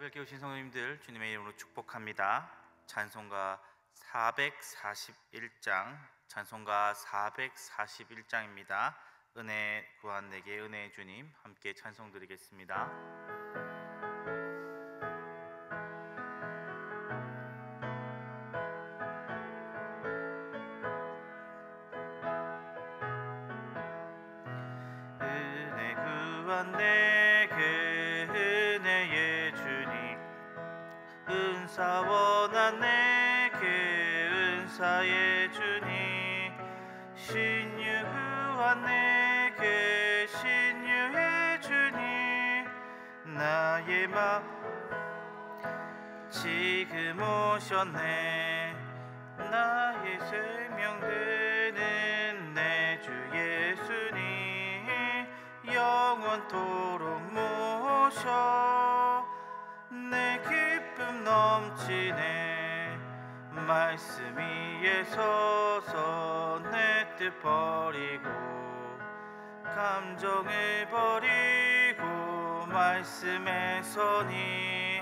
새벽에 오신 성도님들 주님의 이름으로 축복합니다. 찬송가 441장, 찬송가 441장입니다. 은혜 구한 내게 은혜의 주님, 함께 찬송 드리겠습니다. 은혜 구한 내게 은혜의 주님, 은사 원한 내게 은사의 주님, 신유 구한 내게 신유의 주님, 나의 마음 지금 오셨네. 나의 생명 되는 내 주 예수님, 영원토록 모셔 내 기쁨 넘치네. 말씀 위에 서서 내 뜻 버리고 감정을 버리고 말씀에 서니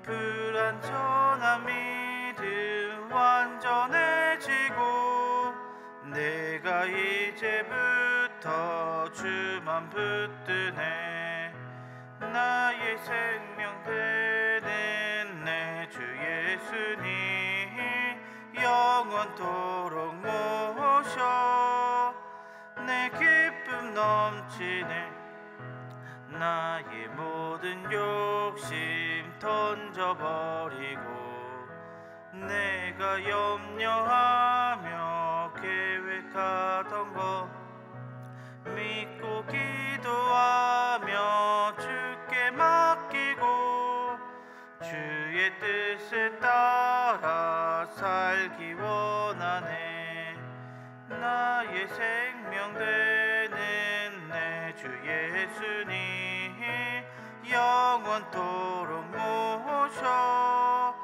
불완전한 믿음 완전해지고 내가 이제부터 주만 붙드네. 나의 생명 되는 내 주 예수님, 영원토록 모셔 내 기쁨 넘치네. 나의 모든 욕심 던져버리고 내가 염려하며 계획하던 것 믿고 기도하며 주께 맡기고 주의 뜻을 따라 살기 원하네. 나의 생명 되는 내 주 예수님, 영원토록 모셔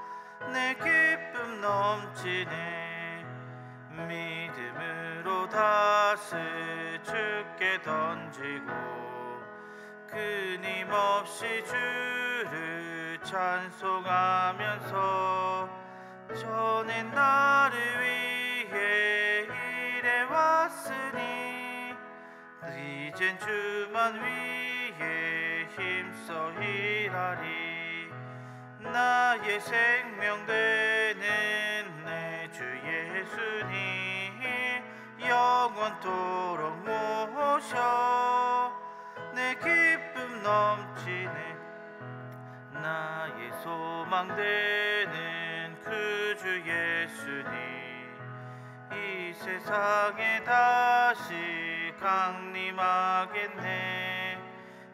내 기쁨 넘치네. 믿음으로 다스 주께 던지고 끊임없이 주를 찬송하면서 전에 나를 위해 일해왔으니 이젠 주만 위해 힘써 일하리. 나의 생명 되는 내 주 예수님, 영원토록 모셔 내 기쁨 넘치네. 나의 소망 되는 그 주 예수님, 이 세상에 다시 강림하겠네.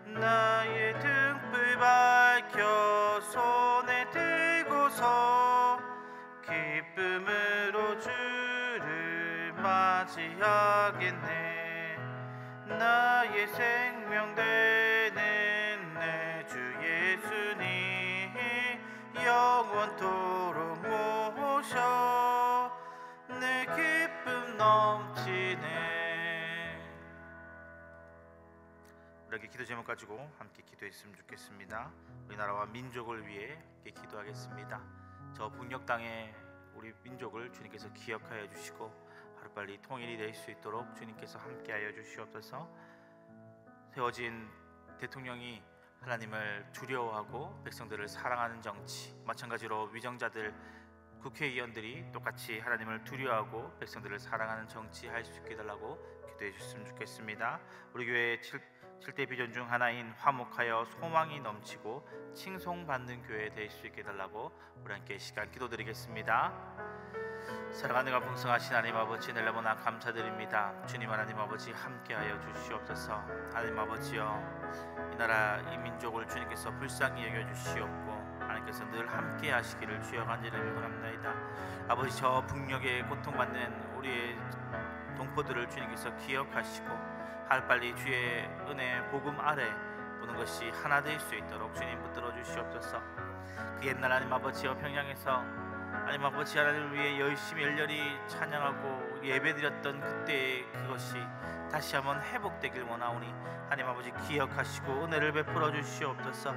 나의 등불 밝혀 손에 들고서 기쁨으로 주를 맞이하겠네. 나의 생명 되는 내 주 예수님, 영원토록 모셔 내 기쁨 넘치네. 우리에게 기도 제목 가지고 함께 기도했으면 좋겠습니다. 우리나라와 민족을 위해 함께 기도하겠습니다. 저 북녘 땅에 우리 민족을 주님께서 기억하여 주시고 하루빨리 통일이 될 수 있도록 주님께서 함께하여 주시옵소서. 세워진 대통령이 하나님을 두려워하고 백성들을 사랑하는 정치, 마찬가지로 위정자들, 국회의원들이 똑같이 하나님을 두려워하고 백성들을 사랑하는 정치 할 수 있게 해달라고 기도해 주셨으면 좋겠습니다. 우리 교회의 7대 비전 중 하나인 화목하여 소망이 넘치고 칭송받는 교회 될 수 있게 해달라고 우리 함께 시간 기도드리겠습니다. 사랑하는 가 풍성하신 하나님 아버지, 넬라보나 감사드립니다. 주님 하나님 아버지 함께하여 주시옵소서. 하나님 아버지여, 이 나라 이 민족을 주님께서 불쌍히 여겨주시옵고 하나님께서 늘 함께 하시기를 주여 간절히 원합니다. 아버지, 저 북녘에 고통받는 우리의 동포들을 주님께서 기억하시고 하루빨리 주의 은혜 복음 아래 모든 것이 하나 될 수 있도록 주님 붙들어 주시옵소서. 그 옛날 하나님 아버지여, 평양에서 하나님 아버지, 하나님을 위해 열심히 열렬히 찬양하고 예배드렸던 그때의 그것이 다시 한번 회복되길 원하오니 하나님 아버지 기억하시고 은혜를 베풀어 주시옵소서.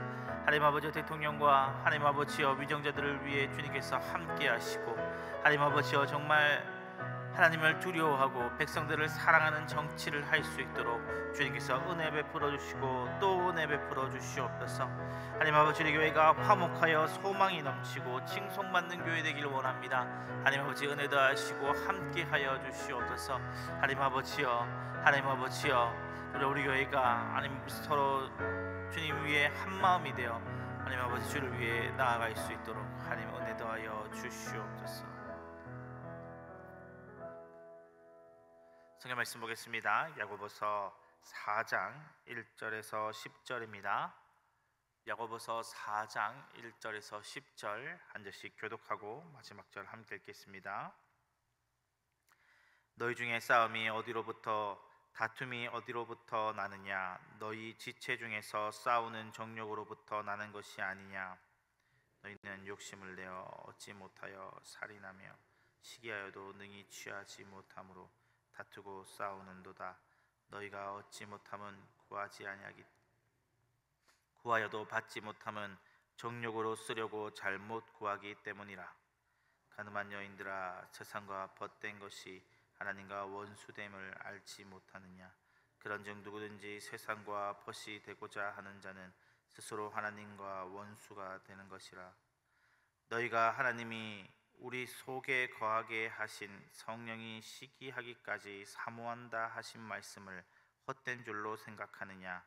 하나님 아버지, 대통령과 하나님 아버지여 위정자들을 위해 주님께서 함께 하시고 하나님 아버지여 정말 하나님을 두려워하고 백성들을 사랑하는 정치를 할 수 있도록 주님께서 은혜 베풀어 주시고 또 은혜 베풀어 주시옵소서. 하나님 아버지, 우리 교회가 화목하여 소망이 넘치고 칭송받는 교회 되기를 원합니다. 하나님 아버지 은혜 더하시고 함께하여 주시옵소서. 하나님 아버지여, 하나님 아버지여, 우리 교회가 하나님 서로 주님 위에 한 마음이 되어 하나님 아버지 주를 위해 나아갈 수 있도록 하나님 은혜 더하여 주시옵소서. 성경 말씀 보겠습니다. 야고보서 4장 1절에서 10절입니다. 야고보서 4장 1절에서 10절 한 절씩 교독하고 마지막 절 함께 읽겠습니다. 너희 중에 싸움이 어디로부터 다툼이 어디로부터 나느냐? 너희 지체 중에서 싸우는 정욕으로부터 나는 것이 아니냐? 너희는 욕심을 내어 얻지 못하여 살인하며 시기하여도 능히 취하지 못함으로 다투고 싸우는도다. 너희가 얻지 못함은 구하지 아니하기 구하여도 받지 못함은 정욕으로 쓰려고 잘못 구하기 때문이라. 가늠한 여인들아, 세상과 벗된 것이 하나님과 원수됨을 알지 못하느냐? 그런즉 누구든지 세상과 벗이 되고자 하는 자는 스스로 하나님과 원수가 되는 것이라. 너희가 하나님이 우리 속에 거하게 하신 성령이 시기하기까지 사모한다 하신 말씀을 헛된 줄로 생각하느냐?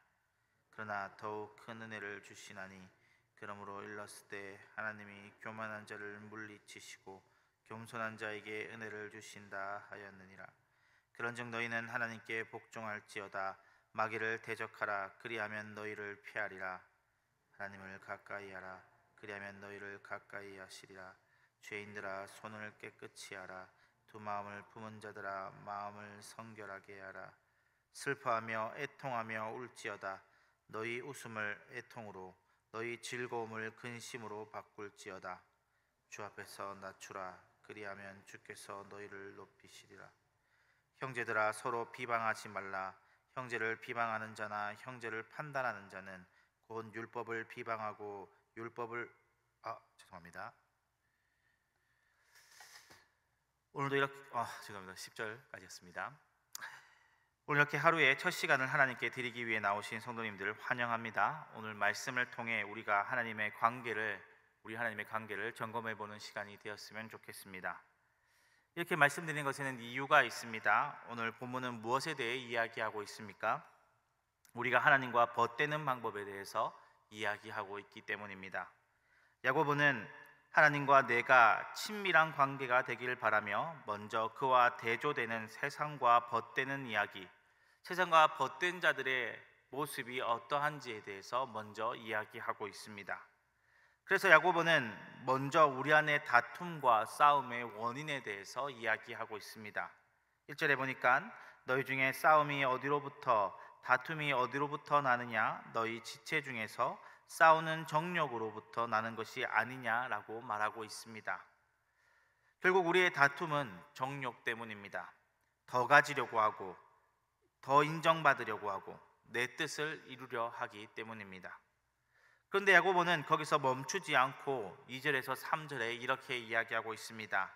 그러나 더욱 큰 은혜를 주시나니 그러므로 일렀을 때 하나님이 교만한 자를 물리치시고 겸손한 자에게 은혜를 주신다 하였느니라. 그런즉 너희는 하나님께 복종할지어다. 마귀를 대적하라. 그리하면 너희를 피하리라. 하나님을 가까이 하라. 그리하면 너희를 가까이 하시리라. 죄인들아, 손을 깨끗이 하라. 두 마음을 품은 자들아, 마음을 성결하게 하라. 슬퍼하며 애통하며 울지어다. 너희 웃음을 애통으로, 너희 즐거움을 근심으로 바꿀지어다. 주 앞에서 낮추라. 그리하면 주께서 너희를 높이시리라. 형제들아, 서로 비방하지 말라. 형제를 비방하는 자나 형제를 판단하는 자는 곧 율법을 비방하고 죄송합니다. 오늘도 이렇게 죄송합니다. 10절까지였습니다. 오늘 이렇게 하루의 첫 시간을 하나님께 드리기 위해 나오신 성도님들을 환영합니다. 오늘 말씀을 통해 우리가 하나님의 관계를 점검해 보는 시간이 되었으면 좋겠습니다. 이렇게 말씀드리는 것에는 이유가 있습니다. 오늘 본문은 무엇에 대해 이야기하고 있습니까? 우리가 하나님과 벗되는 방법에 대해서 이야기하고 있기 때문입니다. 야고보는 하나님과 내가 친밀한 관계가 되길 바라며 먼저 그와 대조되는 세상과 벗되는 이야기, 세상과 벗된 자들의 모습이 어떠한지에 대해서 먼저 이야기하고 있습니다. 그래서 야고보는 먼저 우리 안의 다툼과 싸움의 원인에 대해서 이야기하고 있습니다. 1절에 보니까 너희 중에 싸움이 어디로부터 다툼이 어디로부터 나느냐? 너희 지체 중에서 싸우는 정욕으로부터 나는 것이 아니냐라고 말하고 있습니다. 결국 우리의 다툼은 정욕 때문입니다. 더 가지려고 하고 더 인정받으려고 하고 내 뜻을 이루려 하기 때문입니다. 그런데 야고보는 거기서 멈추지 않고 2절에서 3절에 이렇게 이야기하고 있습니다.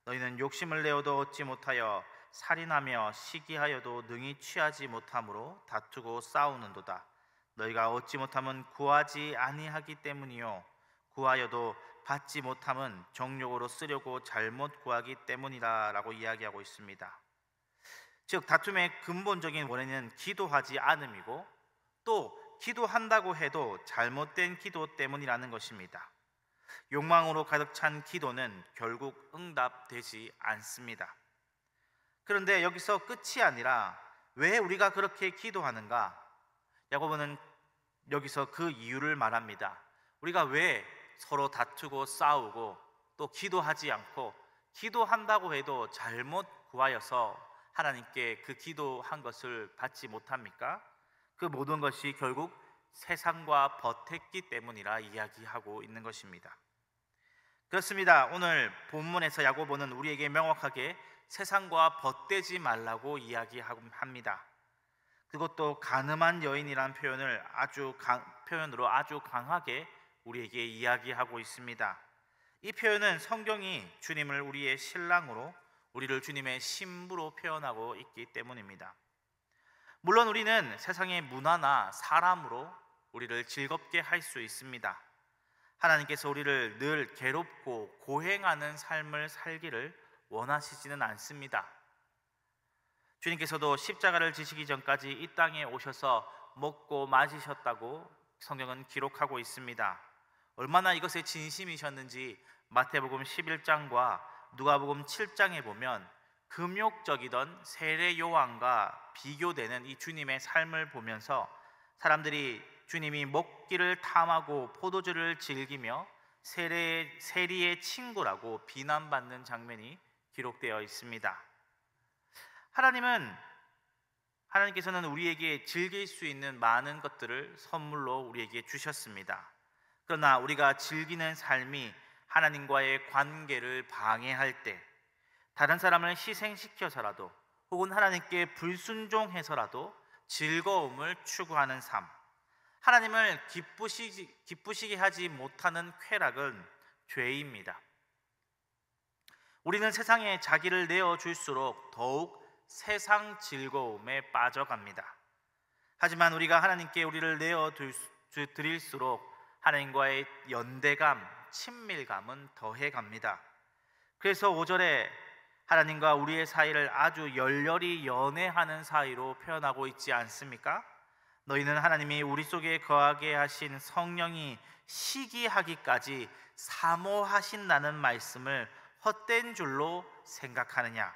너희는 욕심을 내어도 얻지 못하여 살인하며 시기하여도 능히 취하지 못함으로 다투고 싸우는도다. 너희가 얻지 못함은 구하지 아니하기 때문이요 구하여도 받지 못함은 정욕으로 쓰려고 잘못 구하기 때문이다 라고 이야기하고 있습니다. 즉 다툼의 근본적인 원인은 기도하지 않음이고 또 기도한다고 해도 잘못된 기도 때문이라는 것입니다. 욕망으로 가득 찬 기도는 결국 응답되지 않습니다. 그런데 여기서 끝이 아니라 왜 우리가 그렇게 기도하는가? 야고보는 여기서 그 이유를 말합니다. 우리가 왜 서로 다투고 싸우고 또 기도하지 않고 기도한다고 해도 잘못 구하여서 하나님께 그 기도한 것을 받지 못합니까? 그 모든 것이 결국 세상과 벗했기 때문이라 이야기하고 있는 것입니다. 그렇습니다. 오늘 본문에서 야고보는 우리에게 명확하게 세상과 벗되지 말라고 이야기합니다. 그것도 간음한 여인이라는 표현으로 아주 강하게 우리에게 이야기하고 있습니다. 이 표현은 성경이 주님을 우리의 신랑으로, 우리를 주님의 신부로 표현하고 있기 때문입니다. 물론 우리는 세상의 문화나 사람으로 우리를 즐겁게 할 수 있습니다. 하나님께서 우리를 늘 괴롭고 고행하는 삶을 살기를 원하시지는 않습니다. 주님께서도 십자가를 지시기 전까지 이 땅에 오셔서 먹고 마시셨다고 성경은 기록하고 있습니다. 얼마나 이것에 진심이셨는지 마태복음 11장과 누가복음 7장에 보면 금욕적이던 세례 요한과 비교되는 이 주님의 삶을 보면서 사람들이 주님이 먹기를 탐하고 포도주를 즐기며 세리의 친구라고 비난받는 장면이 기록되어 있습니다. 하나님께서는 우리에게 즐길 수 있는 많은 것들을 선물로 우리에게 주셨습니다. 그러나 우리가 즐기는 삶이 하나님과의 관계를 방해할 때, 다른 사람을 희생시켜서라도 혹은 하나님께 불순종해서라도 즐거움을 추구하는 삶, 하나님을 기쁘시게 하지 못하는 쾌락은 죄입니다. 우리는 세상에 자기를 내어줄수록 더욱 세상 즐거움에 빠져갑니다. 하지만 우리가 하나님께 우리를 내어드릴수록 하나님과의 연대감, 친밀감은 더해갑니다. 그래서 5절에 하나님과 우리의 사이를 아주 열렬히 연애하는 사이로 표현하고 있지 않습니까? 너희는 하나님이 우리 속에 거하게 하신 성령이 시기하기까지 사모하신다는 말씀을 헛된 줄로 생각하느냐?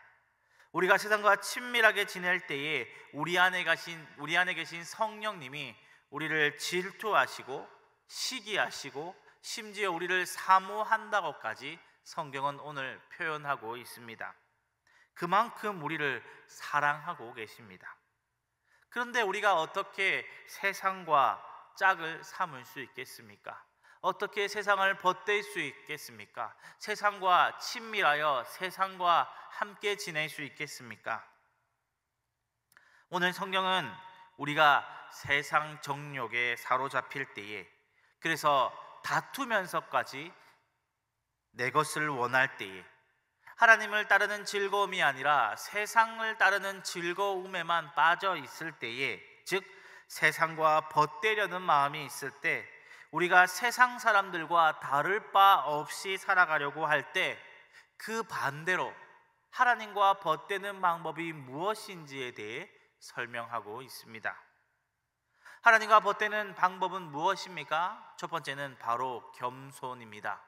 우리가 세상과 친밀하게 지낼 때에 우리 안에 계신 성령님이 우리를 질투하시고 시기하시고 심지어 우리를 사모한다고까지 성경은 오늘 표현하고 있습니다. 그만큼 우리를 사랑하고 계십니다. 그런데 우리가 어떻게 세상과 짝을 삼을 수 있겠습니까? 어떻게 세상을 벗댈 수 있겠습니까? 세상과 친밀하여 세상과 함께 지낼 수 있겠습니까? 오늘 성경은 우리가 세상 정욕에 사로잡힐 때에, 그래서 다투면서까지 내 것을 원할 때에, 하나님을 따르는 즐거움이 아니라 세상을 따르는 즐거움에만 빠져 있을 때에, 즉 세상과 벗대려는 마음이 있을 때, 우리가 세상 사람들과 다를 바 없이 살아가려고 할 때, 그 반대로 하나님과 벗대는 방법이 무엇인지에 대해 설명하고 있습니다. 하나님과 벗대는 방법은 무엇입니까? 첫 번째는 바로 겸손입니다.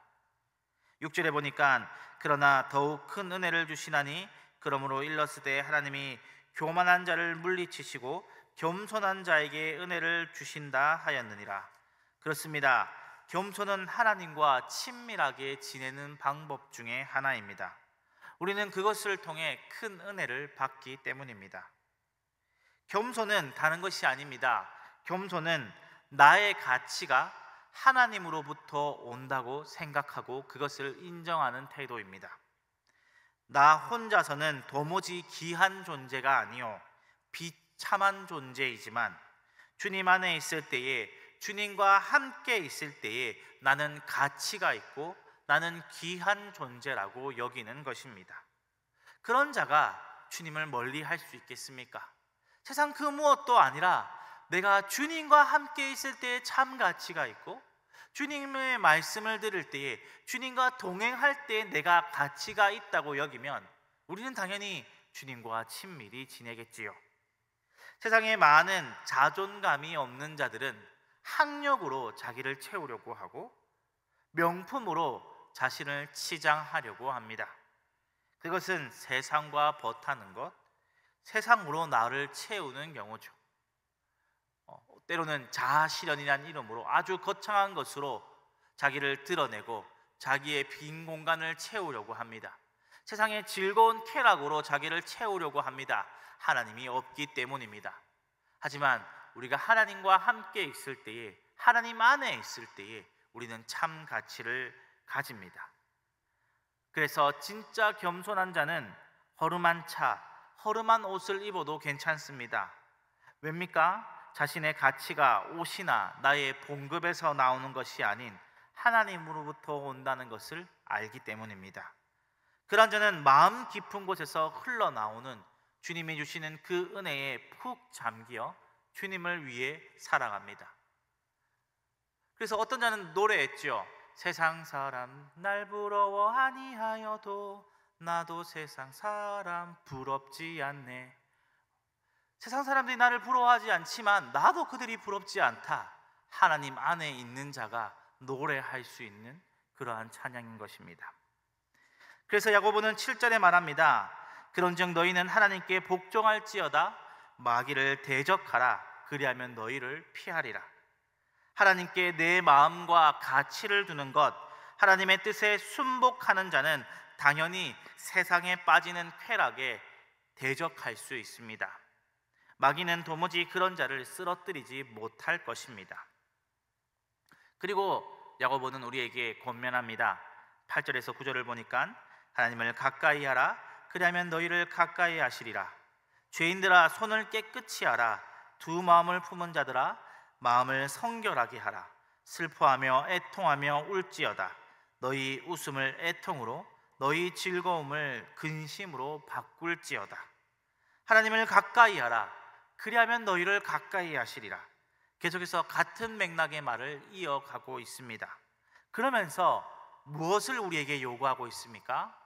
6절에 보니까 그러나 더욱 큰 은혜를 주시나니 그러므로 일렀으되 하나님이 교만한 자를 물리치시고 겸손한 자에게 은혜를 주신다 하였느니라. 그렇습니다. 겸손은 하나님과 친밀하게 지내는 방법 중에 하나입니다. 우리는 그것을 통해 큰 은혜를 받기 때문입니다. 겸손은 다른 것이 아닙니다. 겸손은 나의 가치가 하나님으로부터 온다고 생각하고 그것을 인정하는 태도입니다. 나 혼자서는 도무지 귀한 존재가 아니요 비참한 존재이지만 주님 안에 있을 때에, 주님과 함께 있을 때에 나는 가치가 있고 나는 귀한 존재라고 여기는 것입니다. 그런 자가 주님을 멀리 할 수 있겠습니까? 세상 그 무엇도 아니라 내가 주님과 함께 있을 때에 참 가치가 있고 주님의 말씀을 들을 때에, 주님과 동행할 때에 내가 가치가 있다고 여기면 우리는 당연히 주님과 친밀히 지내겠지요. 세상에 많은 자존감이 없는 자들은 학력으로 자기를 채우려고 하고 명품으로 자신을 치장하려고 합니다. 그것은 세상과 벗하는 것, 세상으로 나를 채우는 경우죠. 때로는 자아실현이라는 이름으로 아주 거창한 것으로 자기를 드러내고 자기의 빈 공간을 채우려고 합니다. 세상의 즐거운 쾌락으로 자기를 채우려고 합니다. 하나님이 없기 때문입니다. 하지만 우리가 하나님과 함께 있을 때에, 하나님 안에 있을 때에 우리는 참 가치를 가집니다. 그래서 진짜 겸손한 자는 허름한 차, 허름한 옷을 입어도 괜찮습니다. 왜입니까? 자신의 가치가 옷이나 나의 봉급에서 나오는 것이 아닌 하나님으로부터 온다는 것을 알기 때문입니다. 그런 자는 마음 깊은 곳에서 흘러나오는 주님이 주시는 그 은혜에 푹 잠겨 주님을 위해 살아갑니다. 그래서 어떤 자는 노래했죠. 세상 사람 날 부러워 아니하여도 나도 세상 사람 부럽지 않네. 세상 사람들이 나를 부러워하지 않지만 나도 그들이 부럽지 않다. 하나님 안에 있는 자가 노래할 수 있는 그러한 찬양인 것입니다. 그래서 야고보는 7절에 말합니다. 그런즉 너희는 하나님께 복종할지어다. 마귀를 대적하라. 그리하면 너희를 피하리라. 하나님께 내 마음과 가치를 두는 것, 하나님의 뜻에 순복하는 자는 당연히 세상에 빠지는 쾌락에 대적할 수 있습니다. 마귀는 도무지 그런 자를 쓰러뜨리지 못할 것입니다. 그리고 야고보는 우리에게 권면합니다. 8절에서 9절을 보니까 하나님을 가까이 하라. 그리하면 너희를 가까이 하시리라. 죄인들아 손을 깨끗이 하라. 두 마음을 품은 자들아 마음을 성결하게 하라. 슬퍼하며 애통하며 울지어다. 너희 웃음을 애통으로 너희 즐거움을 근심으로 바꿀지어다. 하나님을 가까이 하라. 그리하면 너희를 가까이 하시리라. 계속해서 같은 맥락의 말을 이어가고 있습니다. 그러면서 무엇을 우리에게 요구하고 있습니까?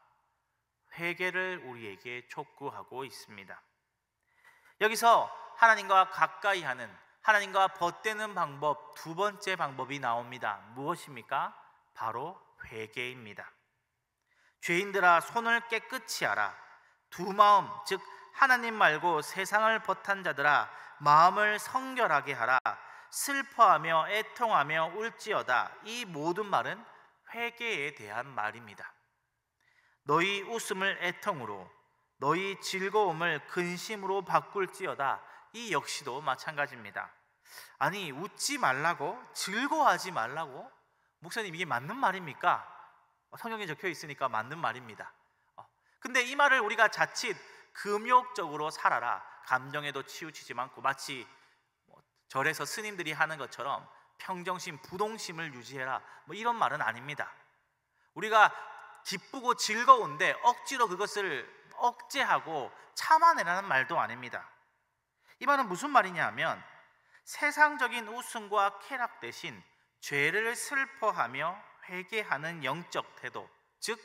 회개를 우리에게 촉구하고 있습니다. 여기서 하나님과 가까이 하는, 하나님과 벗대는 방법, 두 번째 방법이 나옵니다. 무엇입니까? 바로 회개입니다. 죄인들아 손을 깨끗이 하라. 두 마음, 즉 하나님 말고 세상을 벗한 자들아 마음을 성결하게 하라. 슬퍼하며 애통하며 울지어다. 이 모든 말은 회개에 대한 말입니다. 너희 웃음을 애통으로 너희 즐거움을 근심으로 바꿀지어다. 이 역시도 마찬가지입니다. 아니 웃지 말라고? 즐거워하지 말라고? 목사님 이게 맞는 말입니까? 성경에 적혀 있으니까 맞는 말입니다. 근데 이 말을 우리가 자칫 금욕적으로 살아라, 감정에도 치우치지 않고 마치 절에서 스님들이 하는 것처럼 평정심, 부동심을 유지해라, 이런 말은 아닙니다. 우리가 기쁘고 즐거운데 억지로 그것을 억제하고 참아내라는 말도 아닙니다. 이 말은 무슨 말이냐 하면 세상적인 웃음과 쾌락 대신 죄를 슬퍼하며 회개하는 영적 태도, 즉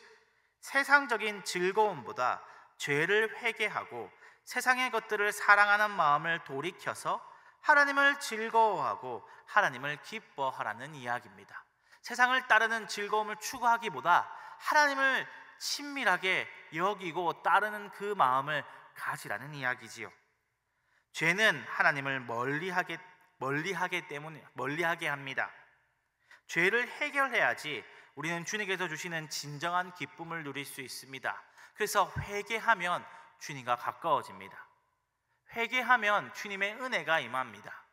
세상적인 즐거움보다 죄를 회개하고 세상의 것들을 사랑하는 마음을 돌이켜서 하나님을 즐거워하고 하나님을 기뻐하라는 이야기입니다. 세상을 따르는 즐거움을 추구하기보다 하나님을 친밀하게 여기고 따르는 그 마음을 가지라는 이야기지요. 죄는 하나님을 멀리하게 합니다. 죄를 해결해야지 우리는 주님께서 주시는 진정한 기쁨을 누릴 수 있습니다. 그래서 회개하면 주님과 가까워집니다. 회개하면 주님의 은혜가 임합니다.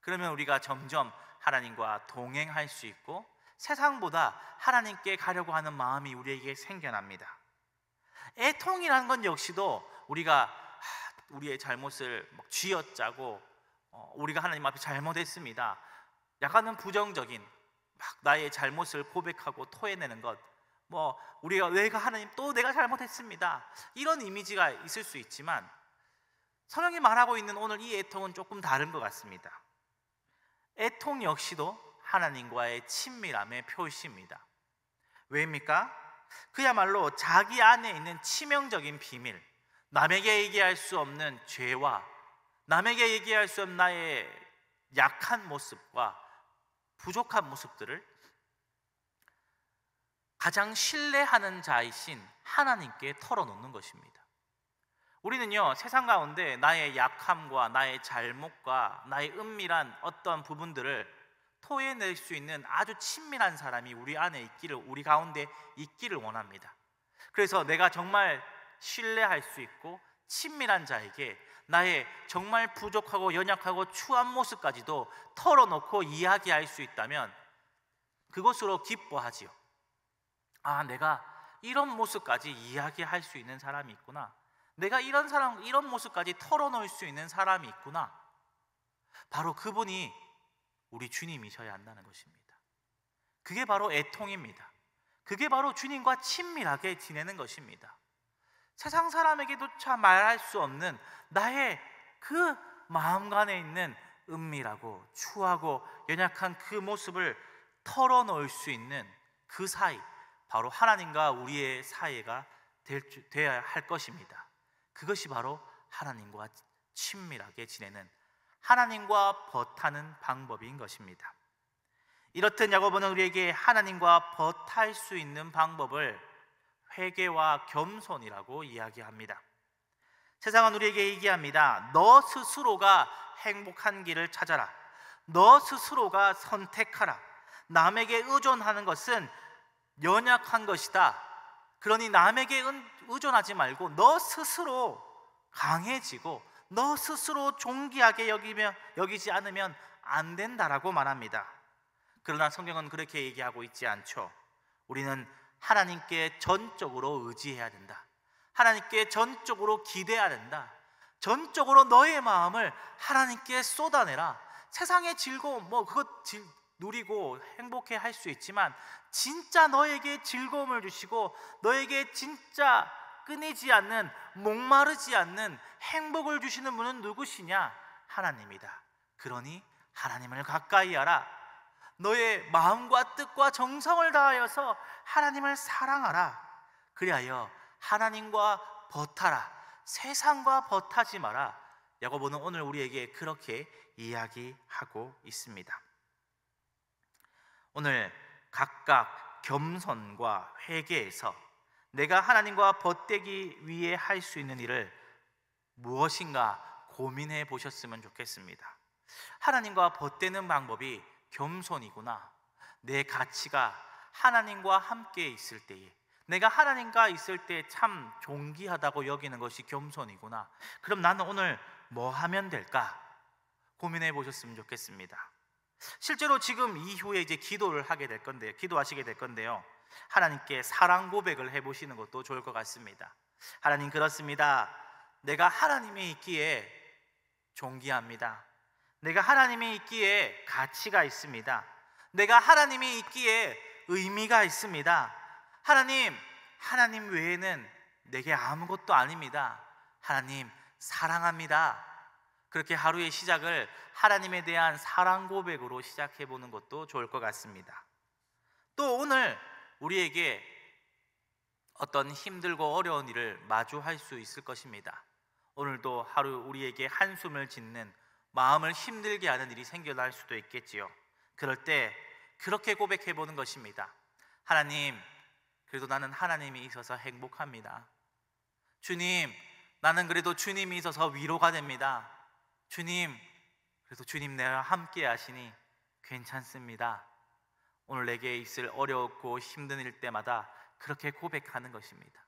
그러면 우리가 점점 하나님과 동행할 수 있고 세상보다 하나님께 가려고 하는 마음이 우리에게 생겨납니다. 애통이라는 건 역시도 우리가 우리의 잘못을 쥐어짜고 우리가 하나님 앞에 잘못했습니다, 약간은 부정적인 나의 잘못을 고백하고 토해내는 것, 내가 하나님 또 내가 잘못했습니다, 이런 이미지가 있을 수 있지만 성경이 말하고 있는 오늘 이 애통은 조금 다른 것 같습니다. 애통 역시도 하나님과의 친밀함의 표시입니다. 왜입니까? 그야말로 자기 안에 있는 치명적인 비밀, 남에게 얘기할 수 없는 죄와 남에게 얘기할 수 없는 나의 약한 모습과 부족한 모습들을 가장 신뢰하는 자이신 하나님께 털어놓는 것입니다. 우리는요, 세상 가운데 나의 약함과 나의 잘못과 나의 은밀한 어떤 부분들을 토해낼 수 있는 아주 친밀한 사람이 우리 가운데 있기를 원합니다. 그래서 내가 정말 신뢰할 수 있고 친밀한 자에게 나의 정말 부족하고 연약하고 추한 모습까지도 털어놓고 이야기할 수 있다면 그것으로 기뻐하지요. 내가 이런 모습까지 이야기할 수 있는 사람이 있구나. 내가 이런 모습까지 털어놓을 수 있는 사람이 있구나. 바로 그분이 우리 주님이셔야 한다는 것입니다. 그게 바로 애통입니다. 그게 바로 주님과 친밀하게 지내는 것입니다. 세상 사람에게조차 말할 수 없는 나의 그 마음간에 있는 은밀하고 추하고 연약한 그 모습을 털어놓을 수 있는 그 사이, 바로 하나님과 우리의 사이가 되어야 할 것입니다. 그것이 바로 하나님과 친밀하게 지내는, 하나님과 벗하는 방법인 것입니다. 이렇듯 야고보는 우리에게 하나님과 벗할 수 있는 방법을 회개와 겸손이라고 이야기합니다. 세상은 우리에게 얘기합니다. 너 스스로가 행복한 길을 찾아라. 너 스스로가 선택하라. 남에게 의존하는 것은 연약한 것이다. 그러니 남에게 의존하지 말고 너 스스로 강해지고 너 스스로 존귀하게 여기지 않으면 안 된다라고 말합니다. 그러나 성경은 그렇게 얘기하고 있지 않죠. 우리는 하나님께 전적으로 의지해야 된다. 하나님께 전적으로 기대해야 된다. 전적으로 너의 마음을 하나님께 쏟아내라. 세상의 즐거움, 그것 누리고 행복해 할 수 있지만 진짜 너에게 즐거움을 주시고 너에게 진짜 끊이지 않는, 목마르지 않는 행복을 주시는 분은 누구시냐? 하나님이다. 그러니 하나님을 가까이 하라. 너의 마음과 뜻과 정성을 다하여서 하나님을 사랑하라. 그리하여 하나님과 벗하라. 세상과 벗하지 마라. 야고보는 오늘 우리에게 그렇게 이야기하고 있습니다. 오늘 각각 겸손과 회개에서 내가 하나님과 벗되기 위해 할 수 있는 일을 무엇인가 고민해 보셨으면 좋겠습니다. 하나님과 벗되는 방법이 겸손이구나. 내 가치가 하나님과 함께 있을 때에, 내가 하나님과 있을 때 참 존귀하다고 여기는 것이 겸손이구나. 그럼 나는 오늘 뭐 하면 될까? 고민해 보셨으면 좋겠습니다. 실제로 지금 이후에 이제 기도하시게 될 건데요. 하나님께 사랑 고백을 해보시는 것도 좋을 것 같습니다. 하나님, 그렇습니다. 내가 하나님이 있기에 존귀합니다. 내가 하나님이 있기에 가치가 있습니다. 내가 하나님이 있기에 의미가 있습니다. 하나님 외에는 내게 아무것도 아닙니다. 하나님 사랑합니다. 그렇게 하루의 시작을 하나님에 대한 사랑 고백으로 시작해 보는 것도 좋을 것 같습니다. 또 오늘 우리에게 어떤 힘들고 어려운 일을 마주할 수 있을 것입니다. 오늘도 하루 우리에게 한숨을 짓는, 마음을 힘들게 하는 일이 생겨날 수도 있겠지요. 그럴 때 그렇게 고백해 보는 것입니다. 하나님, 그래도 나는 하나님이 있어서 행복합니다. 주님, 나는 그래도 주님이 있어서 위로가 됩니다. 주님, 그래도 주님 내가 함께 하시니 괜찮습니다. 오늘 내게 있을 어렵고 힘든 일 때마다 그렇게 고백하는 것입니다.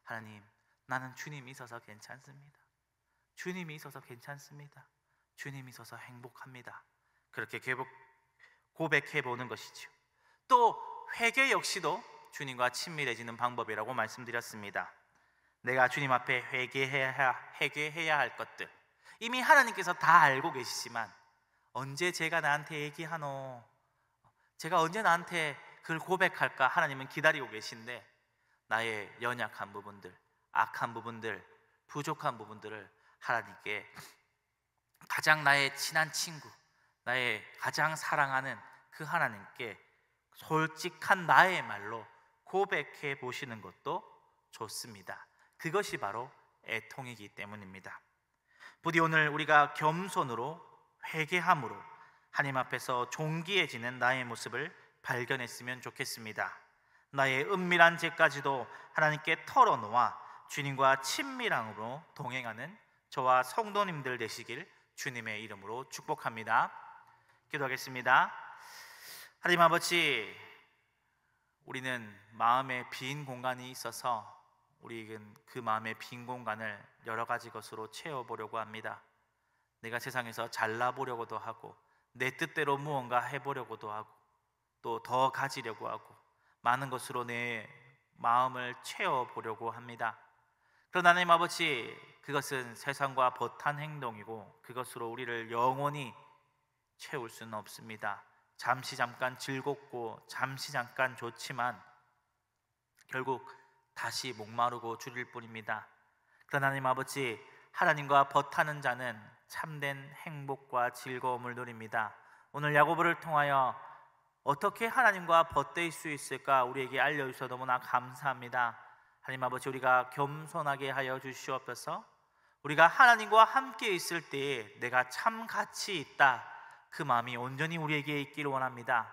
하나님, 나는 주님이 있어서 괜찮습니다. 주님이 있어서 괜찮습니다. 주님이 있어서 행복합니다. 그렇게 고백해 보는 것이죠. 또 회개 역시도 주님과 친밀해지는 방법이라고 말씀드렸습니다. 내가 주님 앞에 회개해야 할 것들, 이미 하나님께서 다 알고 계시지만 언제 제가 나한테 얘기하노? 제가 언제 나한테 그걸 고백할까? 하나님은 기다리고 계신데 나의 연약한 부분들, 악한 부분들, 부족한 부분들을 하나님께, 가장 나의 친한 친구, 나의 가장 사랑하는 그 하나님께 솔직한 나의 말로 고백해 보시는 것도 좋습니다. 그것이 바로 애통이기 때문입니다. 부디 오늘 우리가 겸손으로 회개함으로 하나님 앞에서 존귀해지는 나의 모습을 발견했으면 좋겠습니다. 나의 은밀한 죄까지도 하나님께 털어놓아 주님과 친밀함으로 동행하는 저와 성도님들 되시길 주님의 이름으로 축복합니다. 기도하겠습니다. 하나님 아버지, 우리는 마음에 빈 공간이 있어서 우리는 그 마음의 빈 공간을 여러 가지 것으로 채워보려고 합니다. 내가 세상에서 잘나보려고도 하고 내 뜻대로 무언가 해보려고도 하고 또 더 가지려고 하고 많은 것으로 내 마음을 채워보려고 합니다. 그러나 하나님 아버지, 그것은 세상과 벗한 행동이고 그것으로 우리를 영원히 채울 수는 없습니다. 잠시 잠깐 즐겁고 잠시 잠깐 좋지만 결국 다시 목마르고 줄일 뿐입니다. 그러나 하나님 아버지, 하나님과 벗하는 자는 참된 행복과 즐거움을 누립니다. 오늘 야고보를 통하여 어떻게 하나님과 벗될 수 있을까 우리에게 알려주셔서 너무나 감사합니다. 하나님 아버지, 우리가 겸손하게 하여 주시옵소서. 우리가 하나님과 함께 있을 때에 내가 참 가치 있다, 그 마음이 온전히 우리에게 있기를 원합니다.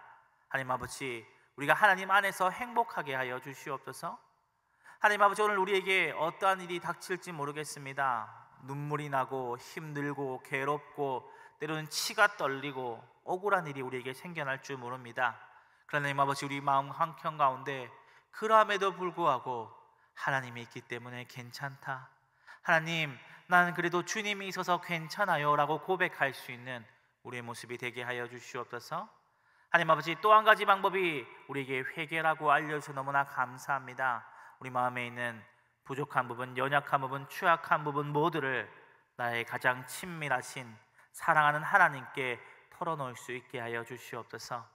하나님 아버지, 우리가 하나님 안에서 행복하게 하여 주시옵소서. 하나님 아버지, 오늘 우리에게 어떠한 일이 닥칠지 모르겠습니다. 눈물이 나고 힘들고 괴롭고 때로는 치가 떨리고 억울한 일이 우리에게 생겨날 줄 모릅니다. 그러나 하나님 아버지, 우리 마음 한켠 가운데 그럼에도 불구하고 하나님이 있기 때문에 괜찮다, 하나님 나는 그래도 주님이 있어서 괜찮아요 라고 고백할 수 있는 우리의 모습이 되게 하여 주시옵소서. 하나님 아버지, 또 한 가지 방법이 우리에게 회개라고 알려주셔서 너무나 감사합니다. 우리 마음에 있는 부족한 부분, 연약한 부분, 취약한 부분 모두를 나의 가장 친밀하신 사랑하는 하나님께 털어놓을 수 있게 하여 주시옵소서.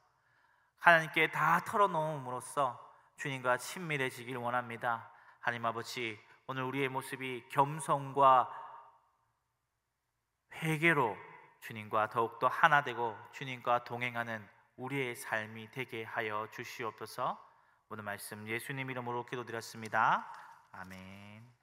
하나님께 다 털어놓음으로써 주님과 친밀해지길 원합니다. 하나님 아버지, 오늘 우리의 모습이 겸손과 회개로 주님과 더욱더 하나 되고 주님과 동행하는 우리의 삶이 되게 하여 주시옵소서. 오늘 말씀 예수님 이름으로 기도드렸습니다. 아멘.